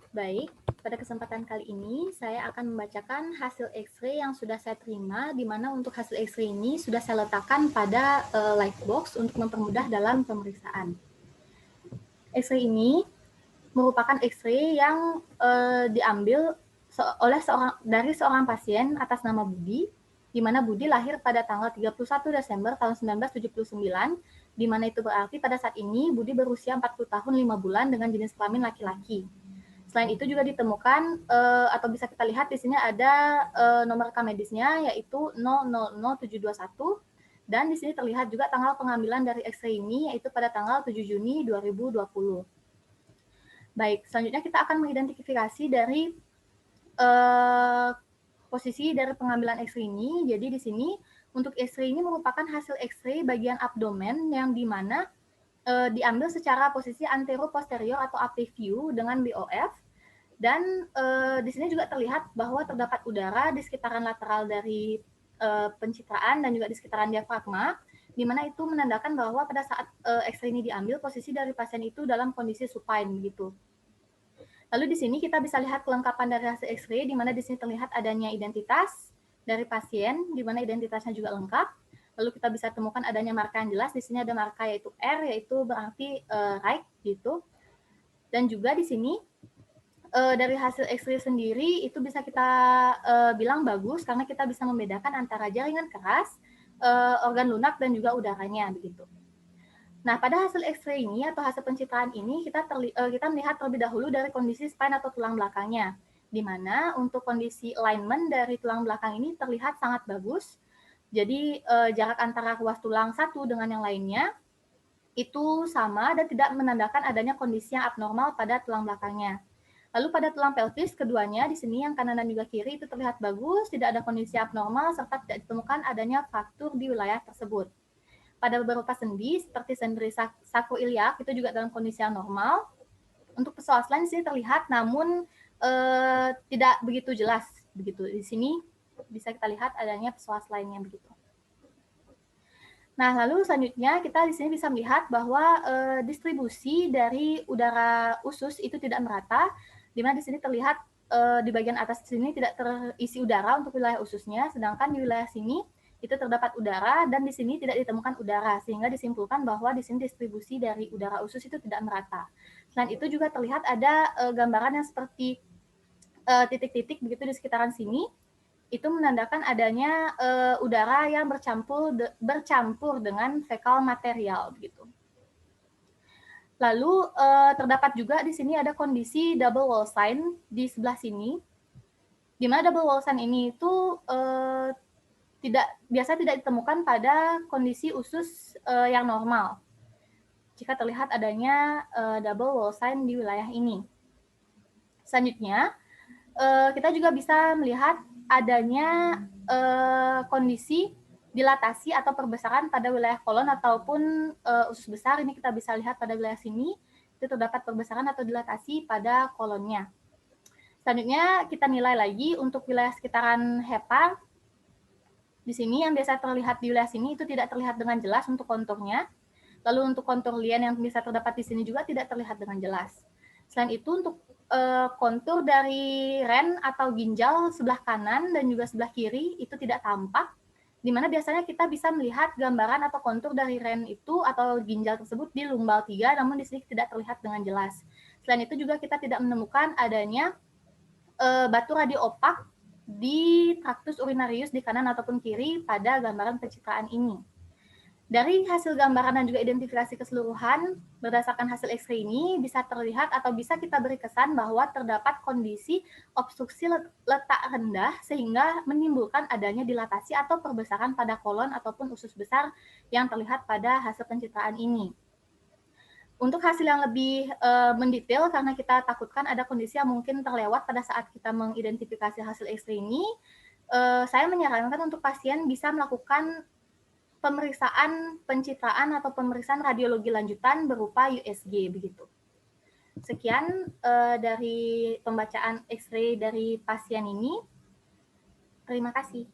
Baik, pada kesempatan kali ini saya akan membacakan hasil X-ray yang sudah saya terima, di mana untuk hasil X-ray ini sudah saya letakkan pada Lightbox untuk mempermudah dalam pemeriksaan. X-ray ini merupakan X-ray yang diambil dari seorang pasien atas nama Budi, di mana Budi lahir pada tanggal 31 Desember tahun 1979, di mana itu berarti pada saat ini Budi berusia 40 tahun 5 bulan dengan jenis kelamin laki-laki. Selain itu juga ditemukan atau bisa kita lihat di sini ada nomor rekam medisnya yaitu 000721 dan di sini terlihat juga tanggal pengambilan dari X-ray ini yaitu pada tanggal 7 Juni 2020. Baik, selanjutnya kita akan mengidentifikasi dari posisi dari pengambilan X-ray ini. Jadi di sini untuk X-ray ini merupakan hasil X-ray bagian abdomen yang di mana diambil secara posisi antero-posterior atau uptake view dengan BOF. Dan di sini juga terlihat bahwa terdapat udara di sekitaran lateral dari pencitraan dan juga di sekitaran diafragma, di mana itu menandakan bahwa pada saat X-ray ini diambil, posisi dari pasien itu dalam kondisi supine gitu. Lalu di sini kita bisa lihat kelengkapan dari hasil X-ray, di mana di sini terlihat adanya identitas dari pasien, di mana identitasnya juga lengkap. Lalu kita bisa temukan adanya marka yang jelas. Di sini ada marka yaitu R, yaitu berarti right gitu. Dan juga di sini dari hasil X-ray sendiri itu bisa kita bilang bagus karena kita bisa membedakan antara jaringan keras, organ lunak dan juga udaranya begitu. Nah, pada hasil X-ray ini atau hasil pencitraan ini kita melihat terlebih dahulu dari kondisi spine atau tulang belakangnya, di mana untuk kondisi alignment dari tulang belakang ini terlihat sangat bagus. Jadi jarak antara ruas tulang satu dengan yang lainnya itu sama dan tidak menandakan adanya kondisi yang abnormal pada tulang belakangnya. Lalu pada tulang pelvis keduanya di sini yang kanan dan juga kiri itu terlihat bagus, tidak ada kondisi abnormal serta tidak ditemukan adanya fraktur di wilayah tersebut. Pada beberapa sendi seperti sendi sacroiliac itu juga dalam kondisi yang normal. Untuk psoas lain di sini terlihat namun tidak begitu jelas begitu. Di sini bisa kita lihat adanya psoas lainnya begitu. Nah, lalu selanjutnya kita di sini bisa melihat bahwa distribusi dari udara usus itu tidak merata, di mana di sini terlihat di bagian atas sini tidak terisi udara untuk wilayah ususnya, sedangkan di wilayah sini itu terdapat udara dan di sini tidak ditemukan udara, sehingga disimpulkan bahwa di sini distribusi dari udara usus itu tidak merata. Selain itu juga terlihat ada gambaran yang seperti titik-titik begitu di sekitaran sini, itu menandakan adanya udara yang bercampur dengan fekal material begitu. Lalu terdapat juga di sini ada kondisi double wall sign di sebelah sini, di mana double wall sign ini itu biasa tidak ditemukan pada kondisi usus yang normal. Jika terlihat adanya double wall sign di wilayah ini. Selanjutnya, kita juga bisa melihat adanya kondisi dilatasi atau perbesaran pada wilayah kolon ataupun usus besar. Ini kita bisa lihat pada wilayah sini, itu terdapat perbesaran atau dilatasi pada kolonnya. Selanjutnya kita nilai lagi untuk wilayah sekitaran HEPA. Di sini yang biasa terlihat di wilayah sini itu tidak terlihat dengan jelas untuk konturnya. Lalu untuk kontur lien yang bisa terdapat di sini juga tidak terlihat dengan jelas. Selain itu untuk kontur dari ren atau ginjal sebelah kanan dan juga sebelah kiri itu tidak tampak, di mana biasanya kita bisa melihat gambaran atau kontur dari ren itu atau ginjal tersebut di lumbal 3, namun di sini tidak terlihat dengan jelas. Selain itu juga kita tidak menemukan adanya batu radio opak di traktus urinarius di kanan ataupun kiri pada gambaran pencitraan ini. Dari hasil gambaran dan juga identifikasi keseluruhan berdasarkan hasil X-ray ini bisa terlihat atau bisa kita beri kesan bahwa terdapat kondisi obstruksi letak rendah sehingga menimbulkan adanya dilatasi atau perbesaran pada kolon ataupun usus besar yang terlihat pada hasil pencitraan ini. Untuk hasil yang lebih mendetail karena kita takutkan ada kondisi yang mungkin terlewat pada saat kita mengidentifikasi hasil X-ray ini, saya menyarankan untuk pasien bisa melakukan pemeriksaan pencitraan atau pemeriksaan radiologi lanjutan berupa USG begitu. Sekian dari pembacaan X-ray dari pasien ini. Terima kasih.